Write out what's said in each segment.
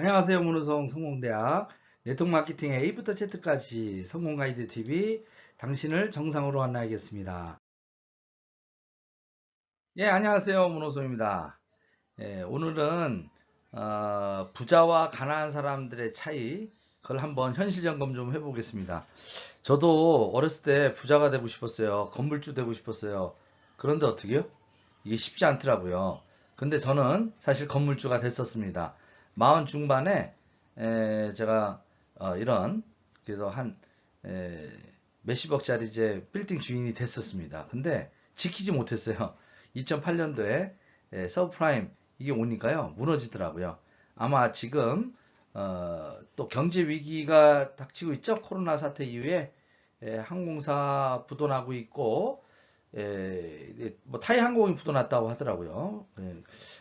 안녕하세요. 문호성 성공대학 네트워크 마케팅의 A부터 Z까지 성공 가이드 TV 당신을 정상으로 만나겠습니다. 예, 안녕하세요. 문호성입니다. 예, 오늘은 부자와 가난한 사람들의 차이 그걸 한번 현실 점검 좀 해보겠습니다. 저도 어렸을 때 부자가 되고 싶었어요. 건물주 되고 싶었어요. 그런데 어떻게요? 이게 쉽지 않더라고요. 근데 저는 사실 건물주가 됐었습니다. 마흔 중반에 제가 이런 그래도 한 에, 몇십억짜리 이제 빌딩 주인이 됐었습니다. 근데 지키지 못했어요. 2008년도에 서브프라임 이게 오니까요 무너지더라고요. 아마 지금 또 경제 위기가 닥치고 있죠. 코로나 사태 이후에 항공사 부도나고 있고 뭐 타이 항공이 부도났다고 하더라고요.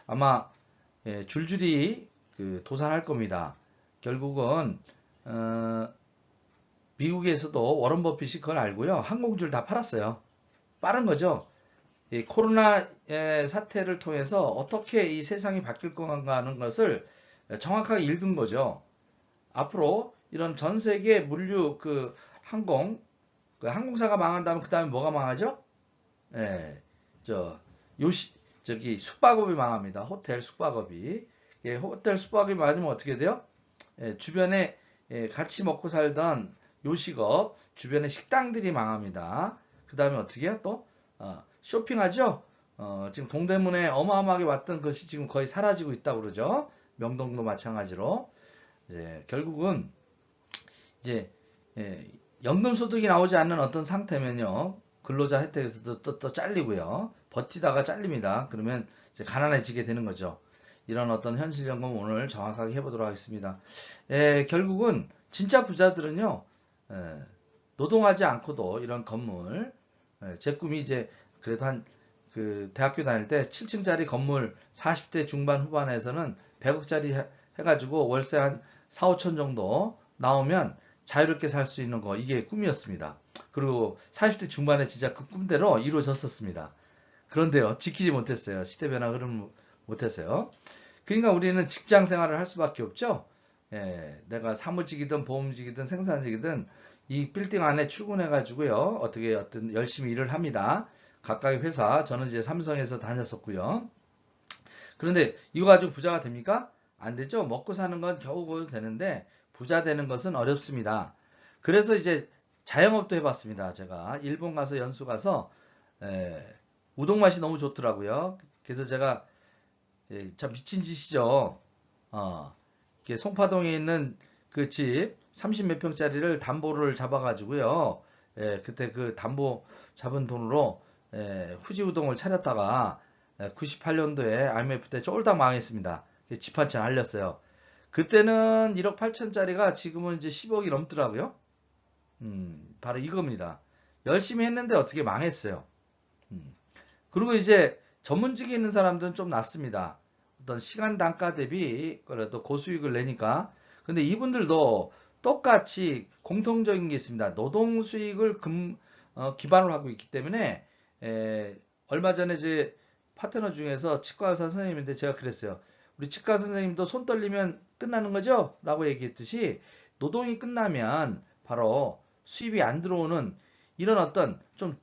아마 줄줄이 그 도산할 겁니다. 결국은 어, 미국에서도 워런 버핏이 그걸 알고요. 항공주를 다 팔았어요. 빠른 거죠. 이 코로나 사태를 통해서 어떻게 이 세상이 바뀔 건가 하는 것을 정확하게 읽은 거죠. 앞으로 이런 전 세계 물류 그 항공사가 망한다면 그 다음에 뭐가 망하죠? 예, 저 요시 저기 숙박업이 망합니다. 호텔 숙박업이. 예, 호텔 숙박업이 망하면 어떻게 돼요? 주변에 같이 먹고 살던 요식업, 주변에 식당들이 망합니다. 그 다음에 어떻게 해요? 또 쇼핑하죠? 지금 동대문에 어마어마하게 왔던 것이 지금 거의 사라지고 있다고 그러죠. 명동도 마찬가지로. 이제 결국은 이제 연금소득이 나오지 않는 어떤 상태면요. 근로자 혜택에서도 또 잘리고요. 버티다가 잘립니다. 그러면 이제 가난해지게 되는 거죠. 이런 어떤 현실 점검 오늘 정확하게 해보도록 하겠습니다. 결국은 진짜 부자들은요. 에, 노동하지 않고도 이런 건물, 제 꿈이 이제 그래도 한 그 대학교 다닐 때 7층짜리 건물 40대 중반 후반에서는 100억짜리 해가지고 월세 한 4, 5천 정도 나오면 자유롭게 살 수 있는 거 이게 꿈이었습니다. 그리고 40대 중반에 진짜 그 꿈대로 이루어졌었습니다. 그런데요, 지키지 못했어요. 시대 변화 흐름 못했어요. 그러니까 우리는 직장 생활을 할 수밖에 없죠. 내가 사무직이든 보험직이든 생산직이든 이 빌딩 안에 출근해가지고요, 어떻게 어떤 열심히 일을 합니다. 각각의 회사, 저는 이제 삼성에서 다녔었고요. 그런데 이거 가지고 부자가 됩니까? 안 되죠. 먹고 사는 건 겨우 되는데 부자 되는 것은 어렵습니다. 그래서 이제 자영업도 해봤습니다. 제가 일본 가서 연수 가서 에, 우동 맛이 너무 좋더라고요. 그래서 제가 참 미친 짓이죠. 이렇게 송파동에 있는 그 집 30 몇 평짜리를 담보를 잡아가지고요. 그때 그 담보 잡은 돈으로 후지 우동을 차렸다가 98년도에 IMF 때 쫄딱 망했습니다. 집 한 채 날렸어요. 그때는 1억 8천짜리가 지금은 이제 10억이 넘더라고요. 바로 이겁니다. 열심히 했는데 어떻게 망했어요. 음. 그리고 이제 전문직에 있는 사람들은 좀 낫습니다. 어떤 시간 단가 대비 그래도 고수익을 내니까. 근데 이분들도 똑같이 공통적인 게 있습니다. 노동 수익을 기반으로 하고 있기 때문에 얼마 전에 제 파트너 중에서 치과 의사 선생님인데 제가 그랬어요. 우리 치과 선생님도 손 떨리면 끝나는 거죠? 라고 얘기했듯이 노동이 끝나면 바로 수입이 안 들어오는 이런 어떤 좀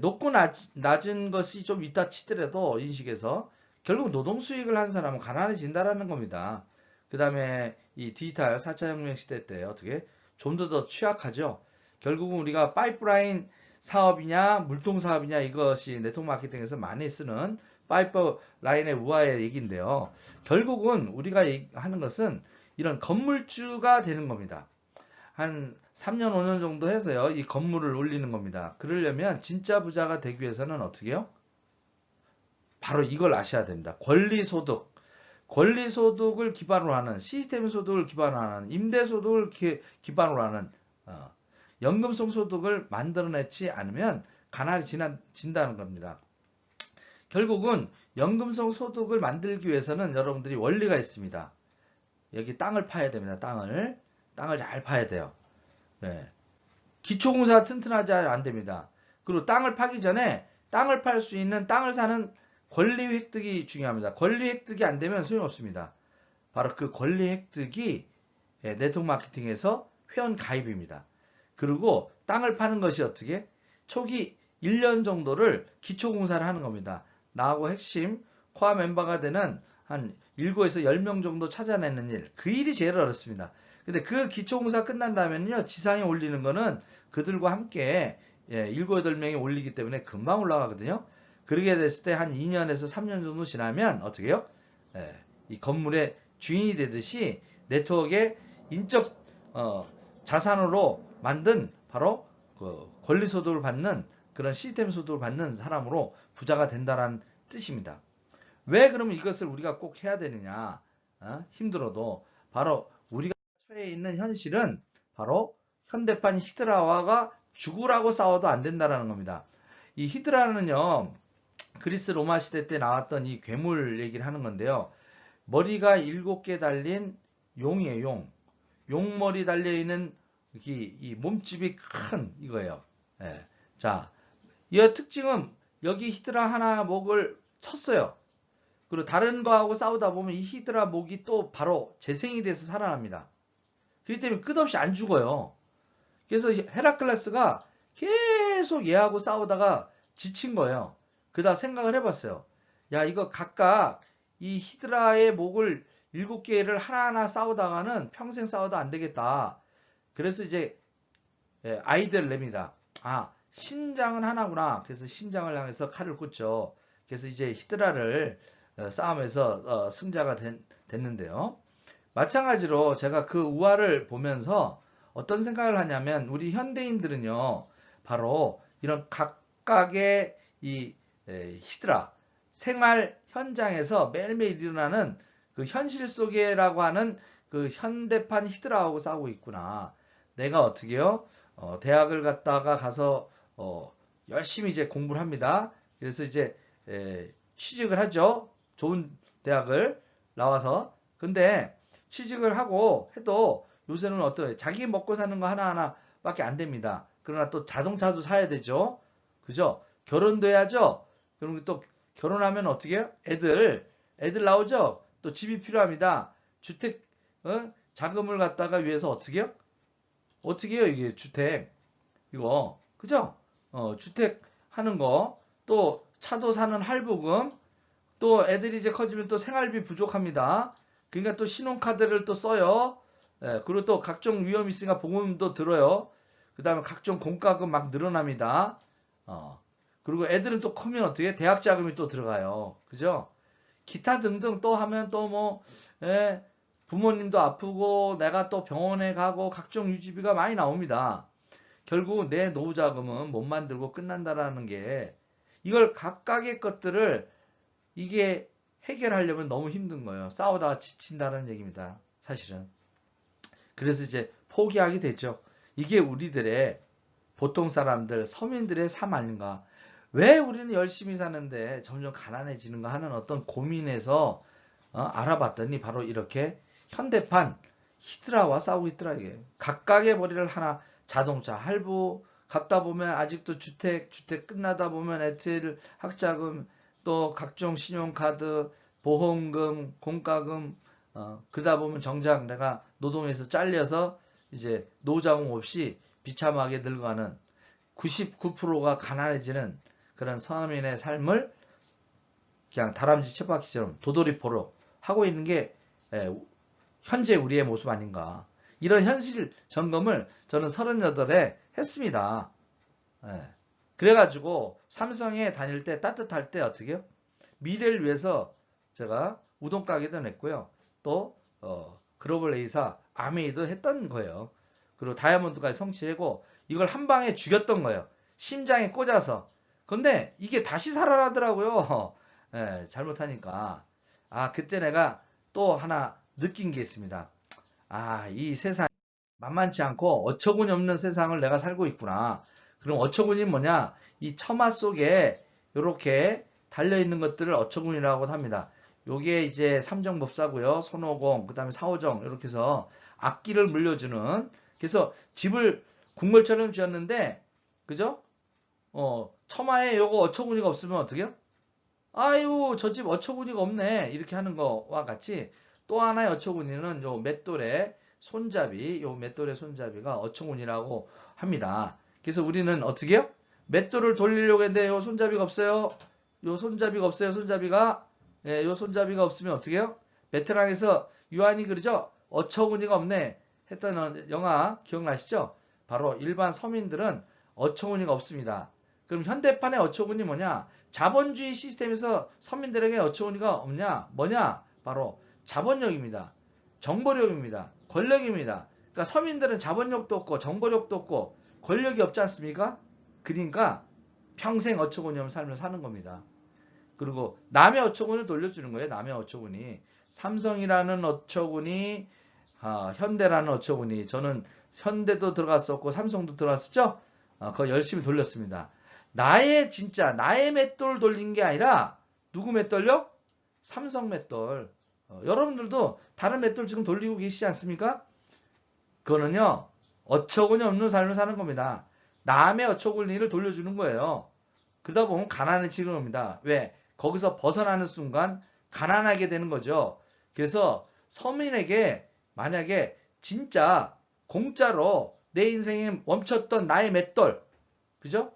높고 낮은 것이 좀 있다 치더라도 인식에서 결국 노동 수익을 한 사람은 가난해진다라는 겁니다. 그 다음에 이 디지털 4차 혁명 시대 때 어떻게 좀 더 취약하죠. 결국은 우리가 파이프라인 사업이냐 물통 사업이냐 이것이 네트워크 마케팅에서 많이 쓰는 파이프라인의 우화의 얘기인데요. 결국은 우리가 하는 것은 이런 건물주가 되는 겁니다. 한 3년, 5년 정도 해서요, 이 건물을 올리는 겁니다. 그러려면 진짜 부자가 되기 위해서는 어떻게 해요? 바로 이걸 아셔야 됩니다. 권리소득. 권리소득을 기반으로 하는, 시스템 소득을 기반으로 하는, 임대소득을 기반으로 하는, 연금성 소득을 만들어내지 않으면 가난해진다는 겁니다. 결국은 연금성 소득을 만들기 위해서는 여러분들이 원리가 있습니다. 여기 땅을 파야 됩니다. 땅을 잘 파야 돼요. 네. 기초공사가 튼튼하지 안 됩니다. 그리고 땅을 파기 전에 땅을 팔 수 있는 땅을 사는 권리 획득이 중요합니다. 권리 획득이 안 되면 소용없습니다. 바로 그 권리 획득이 네트워크 마케팅에서 회원 가입입니다. 그리고 땅을 파는 것이 어떻게? 초기 1년 정도를 기초공사를 하는 겁니다. 나하고 핵심 코어 멤버가 되는 한 7에서 10명 정도 찾아내는 일. 그 일이 제일 어렵습니다. 근데 그 기초공사 끝난 다음에는요, 지상에 올리는 거는 그들과 함께 7, 8명이 올리기 때문에 금방 올라가거든요. 그렇게 됐을 때 한 2년에서 3년 정도 지나면 어떻게 해요? 이 건물의 주인이 되듯이 네트워크의 인적 자산으로 만든 바로 그 권리 소득을 받는 그런 시스템 소득을 받는 사람으로 부자가 된다는 뜻입니다. 왜 그러면 이것을 우리가 꼭 해야 되느냐? 힘들어도 바로 우리가 처해 있는 현실은 바로 현대판 히드라와가 죽으라고 싸워도 안 된다라는 겁니다. 이 히드라는요, 그리스 로마 시대 때 나왔던 이 괴물 얘기를 하는 건데요. 머리가 7개 달린 용이에요, 용. 용머리 달려있는 이 몸집이 큰 이거예요. 자, 이 특징은 여기 히드라 하나 목을 쳤어요. 그리고 다른 거하고 싸우다 보면 이 히드라 목이 또 바로 재생이 돼서 살아납니다. 그렇기 때문에 끝없이 안 죽어요. 그래서 헤라클레스가 계속 얘하고 싸우다가 지친 거예요. 그다 생각을 해봤어요. 야, 이거 각각 이 히드라의 목을 7개를 하나하나 싸우다가는 평생 싸워도 안 되겠다. 그래서 이제 아이디어를 냅니다. 신장은 하나구나. 그래서 신장을 향해서 칼을 꽂죠. 그래서 이제 히드라를 싸움에서 승자가 됐는데요. 마찬가지로 제가 그 우화를 보면서 어떤 생각을 하냐면 우리 현대인들은요, 바로 이런 각각의 이 히드라 생활 현장에서 매일매일 일어나는 그 현실 속에라고 하는 그 현대판 히드라하고 싸우고 있구나. 내가 어떻게요? 대학을 갔다가 가서 열심히 이제 공부를 합니다. 그래서 이제 취직을 하죠. 좋은 대학을 나와서. 근데 취직을 하고 해도 요새는 어떠해요? 자기 먹고 사는 거 하나하나밖에 안 됩니다. 그러나 또 자동차도 사야 되죠. 그죠? 결혼도 해야죠. 그럼 또 결혼하면 어떻게 해요? 애들 나오죠. 또 집이 필요합니다. 주택 자금을 갖다가 위해서 어떻게 해요? 어떻게 해요? 이게 주택 이거 그죠? 주택 하는 거 또 차도 사는 할부금 또 애들이 이제 커지면 또 생활비 부족합니다. 그러니까 또 신용카드를 또 써요. 그리고 또 각종 위험이 있으니까 보험도 들어요. 그 다음에 각종 공과금 막 늘어납니다. 그리고 애들은 또 크면 어떻게 대학 자금이 또 들어가요. 그죠? 기타 등등 또 하면 또 뭐 부모님도 아프고 내가 또 병원에 가고 각종 유지비가 많이 나옵니다. 결국 내 노후 자금은 못 만들고 끝난다라는 게 이걸 각각의 것들을 이게 해결하려면 너무 힘든 거예요. 싸우다가 지친다는 얘기입니다. 사실은. 그래서 이제 포기하게 되죠. 이게 우리들의 보통 사람들, 서민들의 삶 아닌가. 왜 우리는 열심히 사는데 점점 가난해지는가 하는 어떤 고민에서 알아봤더니 바로 이렇게 현대판 히드라와 싸우고 있더라 이게. 각각의 머리를 하나 자동차 할부 갚다 보면 아직도 주택 끝나다 보면 에틸 학자금 또 각종 신용카드 보험금 공과금 그러다 보면 정작 내가 노동에서 잘려서 이제 노자금 없이 비참하게 늙어가는 99%가 가난해지는 그런 서민의 삶을 그냥 다람쥐 쳇바퀴처럼 도돌이포로 하고 있는 게 현재 우리의 모습 아닌가. 이런 현실 점검을 저는 38에 했습니다. 그래가지고 삼성에 다닐 때 따뜻할 때 어떻게 해요? 미래를 위해서 제가 우동 가게도 냈고요. 또 글로벌 A사 아메이도 했던 거예요. 그리고 다이아몬드까지 성취하고 이걸 한 방에 죽였던 거예요. 심장에 꽂아서. 근데 이게 다시 살아나더라고요. 잘못하니까. 그때 내가 또 하나 느낀 게 있습니다. 이 세상 만만치 않고 어처구니 없는 세상을 내가 살고 있구나. 그럼 어처구니 뭐냐? 이 처마 속에 이렇게 달려있는 것들을 어처구니라고 합니다. 요게 이제 삼정법사고요. 손오공, 그 다음에 사오정 이렇게 해서 악기를 물려주는 그래서 집을 궁궐처럼 지었는데 그죠? 처마에 요거 어처구니가 없으면 어떡해요? 아유 저 집 어처구니가 없네 이렇게 하는 거와 같이 또 하나의 어처구니는 요 맷돌의 손잡이, 요 맷돌의 손잡이가 어처구니라고 합니다. 그래서 우리는 어떻게 해요? 맷돌을 돌리려고 했는데 요 손잡이가 없어요. 요 손잡이가 없어요. 손잡이가. 예, 요 손잡이가 없으면 어떻게 해요? 베테랑에서 유한이 그러죠? 어처구니가 없네 했던 영화 기억나시죠? 바로 일반 서민들은 어처구니가 없습니다. 그럼 현대판의 어처구니 뭐냐? 자본주의 시스템에서 서민들에게 어처구니가 없냐? 뭐냐? 바로 자본력입니다. 정보력입니다. 권력입니다. 그러니까 서민들은 자본력도 없고 정보력도 없고 권력이 없지 않습니까? 그러니까 평생 어처구니 없는 삶을 사는 겁니다. 그리고 남의 어처구니를 돌려주는 거예요. 남의 어처구니. 삼성이라는 어처구니, 현대라는 어처구니. 저는 현대도 들어갔었고 삼성도 들어갔었죠. 그거 열심히 돌렸습니다. 나의 맷돌 돌린 게 아니라 누구 맷돌요? 삼성 맷돌. 여러분들도 다른 맷돌 지금 돌리고 계시지 않습니까? 그거는요. 어처구니 없는 삶을 사는 겁니다. 남의 어처구니를 돌려주는 거예요. 그러다 보면 가난해지는 겁니다. 왜? 거기서 벗어나는 순간 가난하게 되는 거죠. 그래서 서민에게 만약에 진짜 공짜로 내 인생에 멈췄던 나의 맷돌, 그죠?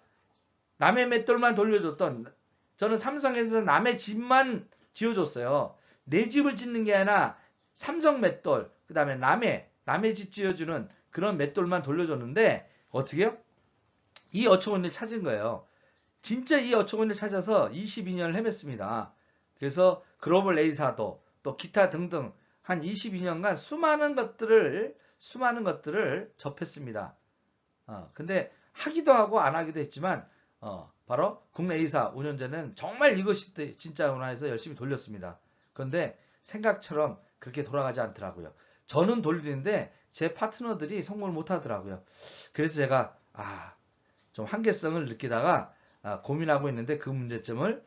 남의 맷돌만 돌려줬던, 저는 삼성에서 남의 집만 지어줬어요. 내 집을 짓는 게 아니라 삼성 맷돌, 그 다음에 남의 집 지어주는 그런 맷돌만 돌려줬는데 어떻게 해요? 이 어처구니를 찾은 거예요. 진짜 이 어처구니를 찾아서 22년을 헤맸습니다. 그래서 글로벌 A사도 또 기타 등등 한 22년간 수많은 것들을 접했습니다. 근데 하기도 하고 안 하기도 했지만 바로 국내 A사 5년 전에는 정말 이것이 진짜구나 해서 열심히 돌렸습니다. 그런데 생각처럼 그렇게 돌아가지 않더라고요. 저는 돌리는데 제 파트너들이 성공을 못 하더라고요. 그래서 제가 좀 한계성을 느끼다가 고민하고 있는데 그 문제점을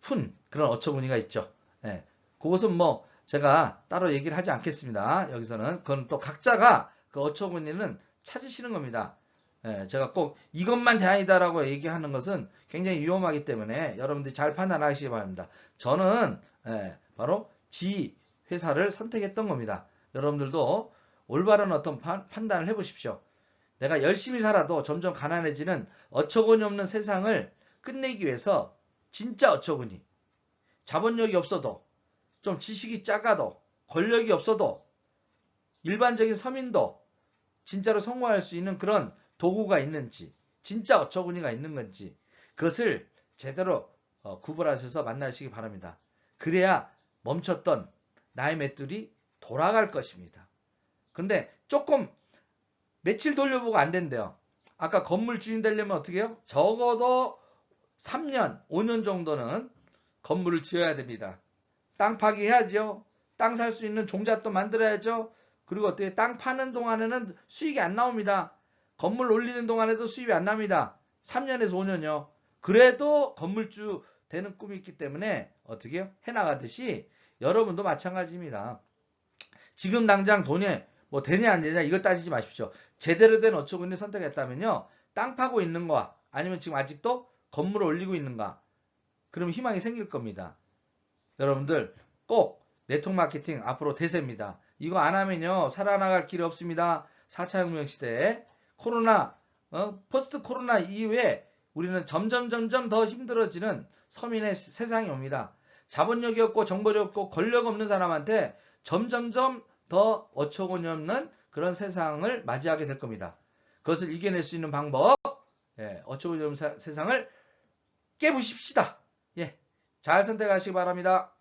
푼 그런 어처구니가 있죠. 예, 그것은 뭐 제가 따로 얘기를 하지 않겠습니다. 여기서는 그건 또 각자가 그 어처구니는 찾으시는 겁니다. 예, 제가 꼭 이것만 대안이다라고 얘기하는 것은 굉장히 위험하기 때문에 여러분들이 잘 판단하시기 바랍니다. 저는 바로 지 회사를 선택했던 겁니다. 여러분들도 올바른 어떤 판단을 해보십시오. 내가 열심히 살아도 점점 가난해지는 어처구니 없는 세상을 끝내기 위해서 진짜 어처구니, 자본력이 없어도, 좀 지식이 작아도, 권력이 없어도, 일반적인 서민도 진짜로 성공할 수 있는 그런 도구가 있는지, 진짜 어처구니가 있는 건지 그것을 제대로 구분하셔서 만나시기 바랍니다. 그래야 멈췄던 나의 맷돌이 돌아갈 것입니다. 근데 조금 며칠 돌려보고 안 된대요. 아까 건물 주인 되려면 어떻게 해요? 적어도 3년, 5년 정도는 건물을 지어야 됩니다. 땅 파기해야죠. 땅 살 수 있는 종잣도 만들어야죠. 그리고 어떻게 땅 파는 동안에는 수익이 안 나옵니다. 건물 올리는 동안에도 수입이 안 납니다. 3년에서 5년요. 그래도 건물주 되는 꿈이 있기 때문에 어떻게 해요? 해나가듯이 여러분도 마찬가지입니다. 지금 당장 돈이 뭐 되냐 안 되냐 이거 따지지 마십시오. 제대로 된 어처구니를 선택했다면요. 땅 파고 있는가 아니면 지금 아직도 건물을 올리고 있는가 그러면 희망이 생길 겁니다. 여러분들 꼭 네트워크 마케팅 앞으로 대세입니다. 이거 안 하면요. 살아나갈 길이 없습니다. 4차 혁명 시대에 코로나 포스트 코로나 이후에 우리는 점점 더 힘들어지는 서민의 세상이 옵니다. 자본력이 없고 정보력이 없고 권력 없는 사람한테 점점 더 어처구니 없는 그런 세상을 맞이하게 될 겁니다. 그것을 이겨낼 수 있는 방법, 어처구니 없는 세상을 깨부십시다. 잘 선택하시기 바랍니다.